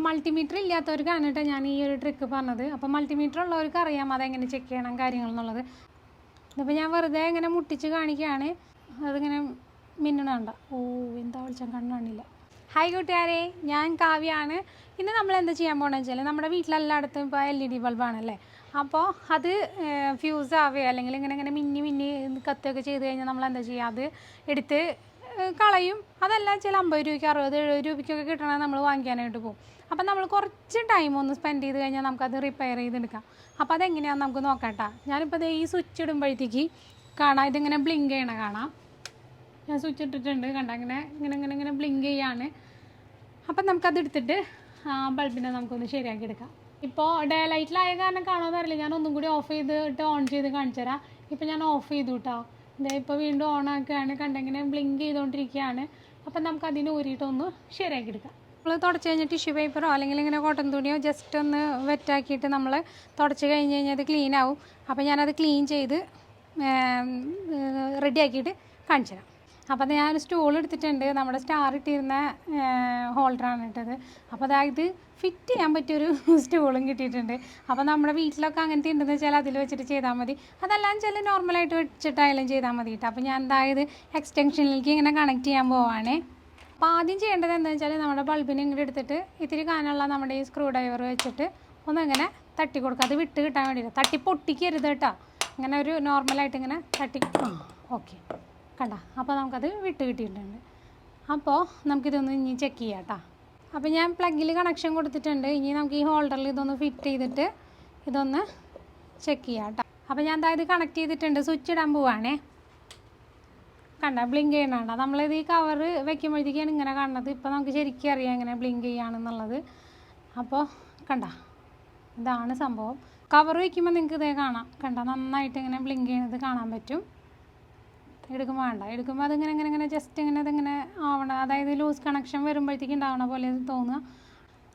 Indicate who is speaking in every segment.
Speaker 1: Multimeter ഇല്ലാത്തവർക്കാണ് കേട്ടോ ഞാൻ ഈ ഒരു ട്രിക്ക് പറഞ്ഞത്. അപ്പോൾ മൾട്ടിമീറ്റർ ഉള്ളവർക്ക് അറിയാം അതെങ്ങനെ ചെക്ക് ചെയ്യണം കാര്യങ്ങൾ എന്നുള്ളത്. ഇതിപ്പോൾ ഞാൻ വെറുതെ ഇങ്ങനെ മുട്ടിച്ച് കാണിക്കുകയാണ്. അതിങ്ങനെ മിന്നണണ്ട. ഓ എന്താ വിളിച്ചാൽ കണ്ണാണില്ല. ഹായ് കൂട്ടുകാരെ, ഞാൻ കാവ്യാണ്. ഇന്ന് നമ്മൾ എന്താ ചെയ്യാൻ പോകണമെന്ന് വെച്ചാൽ നമ്മുടെ വീട്ടിലെല്ലായിടത്തും ഇപ്പോൾ LED ബൾബാണല്ലേ. അപ്പോൾ അത് ഫ്യൂസ് ആവുകയോ അല്ലെങ്കിൽ ഇങ്ങനെ മിന്നി കത്തുകയൊക്കെ ചെയ്ത് കഴിഞ്ഞാൽ നമ്മൾ എന്താ ചെയ്യുക, അത് എടുത്ത് കളയും. അതല്ല ചില 50 രൂപയ്ക്ക് 60 70 രൂപയ്ക്കൊക്കെ കിട്ടണമെങ്കിൽ നമ്മൾ വാങ്ങിക്കാനായിട്ട് പോകും. അപ്പം നമ്മൾ കുറച്ച് ടൈം ഒന്ന് സ്പെൻഡ് ചെയ്ത് കഴിഞ്ഞാൽ നമുക്കത് റിപ്പയർ ചെയ്തെടുക്കാം. അപ്പോൾ അതെങ്ങനെയാണെന്ന് നമുക്ക് നോക്കാം. ഞാനിപ്പോൾ ഈ സ്വിച്ച് ഇടുമ്പോഴത്തേക്ക് കാണാം ഇതിങ്ങനെ ബ്ലിങ്ക് ചെയ്യണ കാണാം. ഞാൻ സ്വിച്ച് ഇട്ടിട്ടുണ്ട്, കണ്ട ഇങ്ങനെ ബ്ലിങ്ക് ചെയ്യാണ്. അപ്പം നമുക്കത് എടുത്തിട്ട് ബൾബിനെ നമുക്കൊന്ന് ശരിയാക്കി എടുക്കാം. ഇപ്പോൾ ഡേ ലൈറ്റിലായ കാരണം കാണാമെന്ന് അറിയില്ല, ഞാൻ ഒന്നും കൂടി ഓഫ് ചെയ്തിട്ട് ഓൺ ചെയ്ത് കാണിച്ചു തരാം. ഇപ്പോൾ ഞാൻ ഓഫ് ചെയ്തു കേട്ടോ. ഇപ്പോൾ വീണ്ടും ഓൺ ആക്കുകയാണ്, കണ്ടിങ്ങനെ ബ്ലിങ്ക് ചെയ്തുകൊണ്ടിരിക്കുകയാണ്. അപ്പം നമുക്കതിന് ഊരിയിട്ടൊന്ന് ശരിയാക്കി എടുക്കാം. നമ്മൾ തുടച്ച് കഴിഞ്ഞാൽ ടിഷ്യൂ പേപ്പറോ അല്ലെങ്കിൽ ഇങ്ങനെ കോട്ടൺ തുണിയോ ജസ്റ്റ് ഒന്ന് വെറ്റാക്കിയിട്ട് നമ്മൾ തുടച്ച് കഴിഞ്ഞ് കഴിഞ്ഞാൽ അത് ക്ലീൻ ആവും. അപ്പോൾ ഞാനത് ക്ലീൻ ചെയ്ത് റെഡിയാക്കിയിട്ട് കാണിച്ചു തരാം. അപ്പോൾ ഞാനൊരു സ്റ്റൂൾ എടുത്തിട്ടുണ്ട്, നമ്മുടെ സ്റ്റാർ ഇട്ടിരുന്ന ഹോൾഡറാണ് ഇട്ടത്. അപ്പോൾ അതായത് ഫിറ്റ് ചെയ്യാൻ പറ്റിയൊരു സ്റ്റൂളും കിട്ടിയിട്ടുണ്ട്. അപ്പോൾ നമ്മുടെ വീട്ടിലൊക്കെ അങ്ങനത്തെ ഉണ്ടെന്ന് വെച്ചാൽ അതിൽ വെച്ചിട്ട് ചെയ്താൽ മതി. അതല്ലാന്ന് വെച്ചാൽ നോർമലായിട്ട് വെച്ചിട്ടായാലും ചെയ്താൽ മതി കേട്ടോ. അപ്പോൾ ഞാൻ എന്തായത് എക്സ്റ്റൻഷനിലേക്ക് ഇങ്ങനെ കണക്ട് ചെയ്യാൻ പോവാണേ. അപ്പോൾ ആദ്യം ചെയ്യേണ്ടത് എന്താണെന്ന് വെച്ചാൽ നമ്മുടെ ബൾബിനെ ഇങ്ങോട്ട് എടുത്തിട്ട് ഇത്തിരി കാനുള്ള നമ്മുടെ ഈ സ്ക്രൂ ഡ്രൈവർ വെച്ചിട്ട് ഒന്നിങ്ങനെ തട്ടി കൊടുക്കുക. അത് വിട്ട് കിട്ടാൻ വേണ്ടിയിട്ട് തട്ടി പൊട്ടിക്കരുത് കേട്ടോ. ഇങ്ങനെ ഒരു നോർമലായിട്ട് ഇങ്ങനെ തട്ടി ഓക്കെ കണ്ട. അപ്പോൾ നമുക്കത് വിട്ട് കിട്ടിയിട്ടുണ്ട്. അപ്പോൾ നമുക്കിതൊന്ന് ഇനി ചെക്ക് ചെയ്യാം കേട്ടോ. അപ്പോൾ ഞാൻ പ്ലഗിൽ കണക്ഷൻ കൊടുത്തിട്ടുണ്ട്. ഇനി നമുക്ക് ഈ ഹോൾഡറിൽ ഇതൊന്ന് ഫിറ്റ് ചെയ്തിട്ട് ഇതൊന്ന് ചെക്ക് ചെയ്യാം കേട്ടോ. അപ്പോൾ ഞാൻ അതായത് കണക്ട് ചെയ്തിട്ടുണ്ട്, സ്വിച്ച് ഇടാൻ പോവാണേ. കണ്ട ബ്ലിങ്ക് ചെയ്യണണ്ട. നമ്മളിത് ഈ കവർ വെക്കുമ്പോഴത്തേക്കാണ് ഇങ്ങനെ കാണുന്നത്. ഇപ്പോൾ നമുക്ക് ശരിക്കും അറിയാം ഇങ്ങനെ ബ്ലിങ്ക് ചെയ്യുകയാണെന്നുള്ളത്. അപ്പോൾ കണ്ട ഇതാണ് സംഭവം. കവർ വയ്ക്കുമ്പോൾ നിങ്ങൾക്ക് ഇതേ കാണാം. കണ്ട നന്നായിട്ട് ഇങ്ങനെ ബ്ലിങ്ക് ചെയ്യുന്നത് കാണാൻ പറ്റും. എടുക്കുമ്പോൾ അതിങ്ങനെ ജസ്റ്റ് ഇങ്ങനെ അതിങ്ങനെ ആവണം, അതായത് ലൂസ് കണക്ഷൻ വരുമ്പോഴത്തേക്ക് ഉണ്ടാവണ പോലെ തോന്നുക.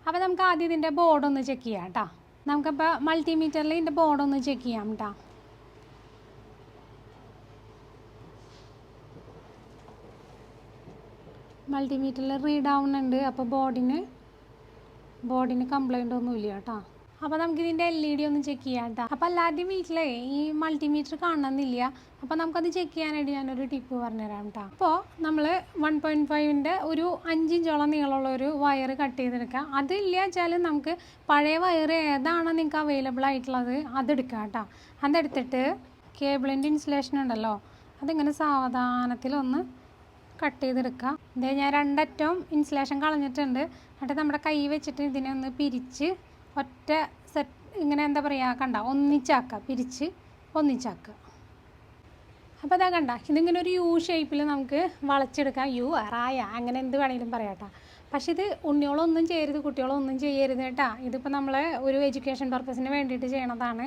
Speaker 1: അപ്പോൾ നമുക്ക് ആദ്യം ഇതിൻ്റെ ബോർഡൊന്ന് ചെക്ക് ചെയ്യാം കേട്ടോ. നമുക്കിപ്പോൾ മൾട്ടിമീറ്ററിൽ ഇതിൻ്റെ ബോർഡൊന്ന് ചെക്ക് ചെയ്യാം കേട്ടോ. മൾട്ടിമീറ്ററിൽ റീഡ് ആവുന്നുണ്ട്. അപ്പോൾ ബോർഡിന് കംപ്ലൈൻ്റ് ഒന്നുമില്ല കേട്ടോ. അപ്പോൾ നമുക്കിതിൻ്റെ LED ഒന്ന് ചെക്ക് ചെയ്യാം കേട്ടോ. അപ്പോൾ എല്ലാവരുടെയും വീട്ടിലേ ഈ മൾട്ടിമീറ്റർ കാണണമെന്നില്ല. അപ്പോൾ നമുക്കത് ചെക്ക് ചെയ്യാനായിട്ട് ഞാനൊരു ടിപ്പ് പറഞ്ഞുതരാം കേട്ടോ. അപ്പോൾ നമ്മൾ 1.5ൻ്റെ ഒരു 5 ഇഞ്ചോളം നീളമുള്ള ഒരു വയർ കട്ട് ചെയ്തെടുക്കുക. അതില്ല വെച്ചാൽ നമുക്ക് പഴയ വയർ ഏതാണോ നിങ്ങൾക്ക് അവൈലബിൾ ആയിട്ടുള്ളത് അതെടുക്കുക കേട്ടോ. അതെടുത്തിട്ട് കേബിളിൻ്റെ ഇൻസുലേഷൻ ഉണ്ടല്ലോ, അതിങ്ങനെ സാവധാനത്തിലൊന്ന് കട്ട് ചെയ്തെടുക്കുക. ഇതേ ഞാൻ 2 അറ്റം ഇൻസുലേഷൻ കളഞ്ഞിട്ടുണ്ട്. എന്നിട്ട് നമ്മുടെ കൈ വെച്ചിട്ട് ഇതിനെ ഒന്ന് പിരിച്ച് ഒറ്റ സെറ്റ് ഇങ്ങനെ എന്താ പറയുക കണ്ട ഒന്നിച്ചാക്കുക, പിരിച്ച് ഒന്നിച്ചാക്കുക. അപ്പോൾ അതാ കണ്ട ഇതിങ്ങനെ ഒരു യു ഷേപ്പിൽ നമുക്ക് വളച്ചെടുക്കാം. റായ അങ്ങനെ എന്ത് വേണമെങ്കിലും പറയാം കേട്ടോ. പക്ഷേ ഇത് ഉണ്ണിയോളൊന്നും ചെയ്യരുത്, കുട്ടികളൊന്നും ചെയ്യരുത് കേട്ടോ. ഇതിപ്പോൾ നമ്മൾ ഒരു എഡ്യൂക്കേഷൻ പർപ്പസിന് വേണ്ടിയിട്ട് ചെയ്യണതാണ്.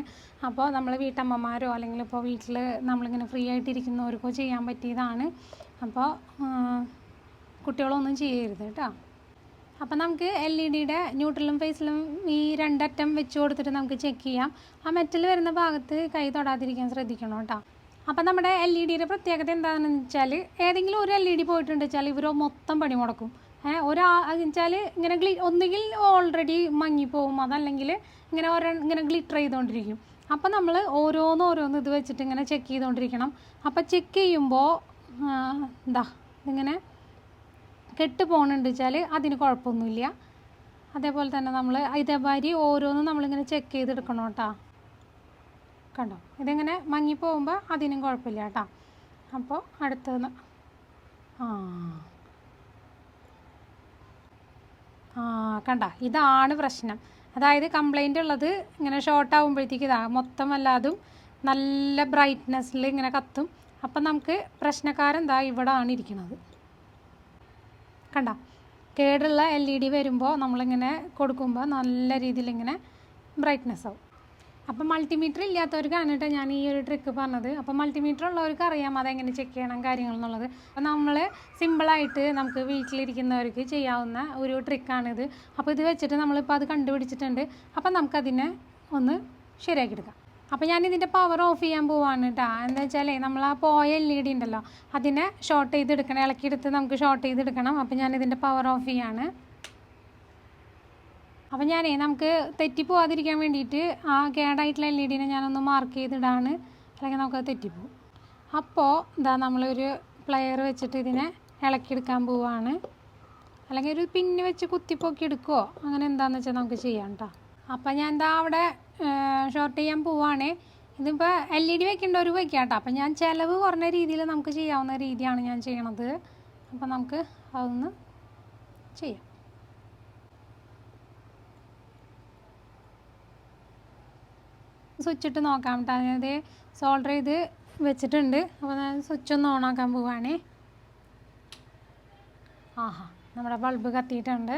Speaker 1: അപ്പോൾ നമ്മൾ വീട്ടമ്മമാരോ അല്ലെങ്കിൽ ഇപ്പോൾ വീട്ടിൽ നമ്മളിങ്ങനെ ഫ്രീ ആയിട്ടിരിക്കുന്നവർക്കോ ചെയ്യാൻ പറ്റിയതാണ്. അപ്പോൾ കുട്ടികളൊന്നും ചെയ്യരുത് കേട്ടോ. അപ്പോൾ നമുക്ക് LEDയുടെ ന്യൂട്രലും ഫേസിലും ഈ 2 അറ്റം വെച്ച് കൊടുത്തിട്ട് നമുക്ക് ചെക്ക് ചെയ്യാം. ആ മെറ്റൽ വരുന്ന ഭാഗത്ത് കൈ തൊടാതിരിക്കാൻ ശ്രദ്ധിക്കണം കേട്ടോ. അപ്പോൾ നമ്മുടെ LEDയുടെ പ്രത്യേകത എന്താണെന്ന് വെച്ചാൽ ഏതെങ്കിലും ഒരു LED പോയിട്ടുണ്ട് വെച്ചാൽ ഇവർ മൊത്തം പണി മുടക്കും. വെച്ചാൽ ഇങ്ങനെ ഒന്നുകിൽ ഓൾറെഡി മങ്ങിപ്പോവും, അതല്ലെങ്കിൽ ഇങ്ങനെ ഗ്ലിറ്റർ ചെയ്തുകൊണ്ടിരിക്കും. അപ്പോൾ നമ്മൾ ഓരോന്ന് ഇത് വെച്ചിട്ട് ഇങ്ങനെ ചെക്ക് ചെയ്തുകൊണ്ടിരിക്കണം. അപ്പോൾ ചെക്ക് ചെയ്യുമ്പോൾ ഇങ്ങനെ കെട്ട് പോകുന്നുണ്ട് വെച്ചാൽ അതിന് കുഴപ്പമൊന്നുമില്ല. അതേപോലെ തന്നെ നമ്മൾ ഇതേമാതിരി ഓരോന്നും നമ്മളിങ്ങനെ ചെക്ക് ചെയ്തെടുക്കണം കേട്ടോ. കണ്ടോ ഇതിങ്ങനെ മങ്ങിപ്പോകുമ്പോൾ അതിനും കുഴപ്പമില്ല കേട്ടോ. അപ്പോൾ അടുത്തത് കണ്ട ഇതാണ് പ്രശ്നം. അതായത് കംപ്ലൈൻ്റ് ഉള്ളത് ഇങ്ങനെ ഷോർട്ട് ആകുമ്പോഴത്തേക്ക് മൊത്തം എല്ലാതും നല്ല ബ്രൈറ്റ്നെസ്സിൽ ഇങ്ങനെ കത്തും. അപ്പം നമുക്ക് പ്രശ്നക്കാരെന്താ ഇവിടെ ആണ് ഇരിക്കുന്നത്. കണ്ട കേടുള്ള LED വരുമ്പോൾ നമ്മളിങ്ങനെ കൊടുക്കുമ്പോൾ നല്ല രീതിയിൽ ഇങ്ങനെ ബ്രൈറ്റ്നെസ് ആവും. അപ്പോൾ മൾട്ടിമീറ്റർ ഇല്ലാത്തവർക്കാണ് കേട്ടോ ഞാൻ ഈ ഒരു ട്രിക്ക് പറഞ്ഞത്. അപ്പോൾ മൾട്ടിമീറ്റർ ഉള്ളവർക്ക് അറിയാം അതെങ്ങനെ ചെക്ക് ചെയ്യണം കാര്യങ്ങൾ എന്നുള്ളത്. അപ്പോൾ നമ്മൾ സിമ്പിളായിട്ട് നമുക്ക് വീട്ടിലിരിക്കുന്നവർക്ക് ചെയ്യാവുന്ന ഒരു ട്രിക്കാണിത്. അപ്പോൾ ഇത് വെച്ചിട്ട് നമ്മളിപ്പോൾ അത് കണ്ടുപിടിച്ചിട്ടുണ്ട്. അപ്പം നമുക്കതിനെ ഒന്ന് ശരിയാക്കിയെടുക്കാം. അപ്പോൾ ഞാനിതിൻ്റെ പവർ ഓഫ് ചെയ്യാൻ പോവാണ് കേട്ടോ. എന്താ വെച്ചാൽ നമ്മൾ ആ പോയ LED ഉണ്ടല്ലോ അതിനെ ഷോർട്ട് ചെയ്തെടുക്കണം, ഇളക്കിയെടുത്ത് നമുക്ക് ഷോർട്ട് ചെയ്തെടുക്കണം. അപ്പോൾ ഞാനിതിൻ്റെ പവർ ഓഫ് ചെയ്യാണ്. അപ്പോൾ നമുക്ക് തെറ്റിപ്പോവാതിരിക്കാൻ വേണ്ടിയിട്ട് ആ കേടായിട്ടുള്ള LED ഞാനൊന്ന് മാർക്ക് ചെയ്തിടാണ്, അല്ലെങ്കിൽ നമുക്കത് തെറ്റിപ്പോവും. അപ്പോൾ നമ്മളൊരു പ്ലെയർ വെച്ചിട്ട് ഇതിനെ ഇളക്കിയെടുക്കാൻ പോവുകയാണ്, അല്ലെങ്കിൽ ഒരു പിന്ന് വെച്ച് കുത്തിപ്പൊക്കി എടുക്കുമോ, അങ്ങനെ എന്താണെന്ന് വെച്ചാൽ നമുക്ക് ചെയ്യാം കേട്ടോ. അപ്പോൾ ഞാൻ അവിടെ ഷോർട്ട് ചെയ്യാൻ പോവുകയാണ്. ഇതിപ്പോൾ LED വെക്കേണ്ടവർ വയ്ക്കാം കേട്ടോ. അപ്പോൾ ഞാൻ ചിലവ് കുറഞ്ഞ രീതിയിൽ നമുക്ക് ചെയ്യാവുന്ന രീതിയാണ് ഞാൻ ചെയ്യണത്. അപ്പോൾ നമുക്ക് അതൊന്ന് ചെയ്യാം. സ്വിച്ച് ഇട്ട് നോക്കാം കേട്ടോ. ഞാനത് സോൾഡർ ചെയ്ത് വെച്ചിട്ടുണ്ട്. അപ്പോൾ ഞാൻ സ്വിച്ച് ഒന്ന് ഓണാക്കാൻ പോവുകയാണ്. ആഹാ, നമ്മുടെ ബൾബ് കത്തിയിട്ടുണ്ട്,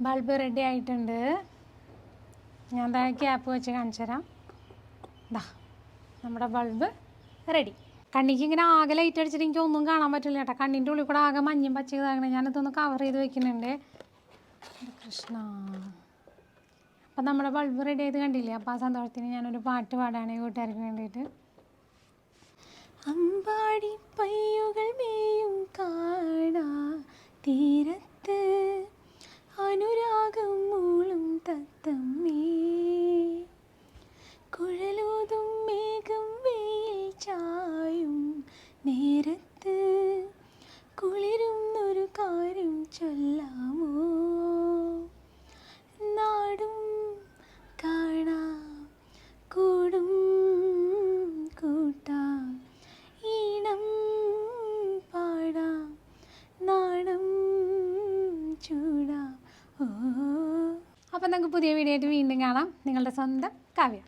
Speaker 1: ബൾബ് റെഡി ആയിട്ടുണ്ട്. ഞാൻ ക്യാപ്പ് വെച്ച് കാണിച്ചു തരാം. നമ്മുടെ ബൾബ് റെഡി. കണ്ണിക്ക് ഇങ്ങനെ ആകെ ലൈറ്റ് അടിച്ചിട്ട് എനിക്ക് ഒന്നും കാണാൻ പറ്റില്ല കേട്ടോ. കണ്ണിൻ്റെ ഉള്ളിൽ കൂടെ ആകെ മഞ്ഞയും പച്ചതാകണേ. ഞാനിതൊന്ന് കവർ ചെയ്ത് വെക്കുന്നുണ്ട്. കൃഷ്ണ. അപ്പം നമ്മുടെ ബൾബ് റെഡി ആയത് കണ്ടില്ലേ. അപ്പോൾ ആ സന്തോഷത്തിന് ഞാനൊരു പാട്ട് പാടാണ് കൂട്ടുകാർക്ക് വേണ്ടിയിട്ട്. അമ്പാടി പയ്യുകൾ മേയും കാണാ തീരത്ത് അനുരാഗം മൂളും തത്തമ്മേ, കുഴലൂതും മേഘം വെയിൽ ചായും നേരത്ത് കുളിരുന്നൊരു കാര്യം ചൊല്ലാമോ, നാടും കാണാം കൂടും കൂട്ടാം ഈണം പാടാം നാടും ചൂടാം. അപ്പോൾ നമുക്ക് പുതിയ വീഡിയോ ആയിട്ട് വീണ്ടും കാണാം. നിങ്ങളുടെ സ്വന്തം കാവ്യ.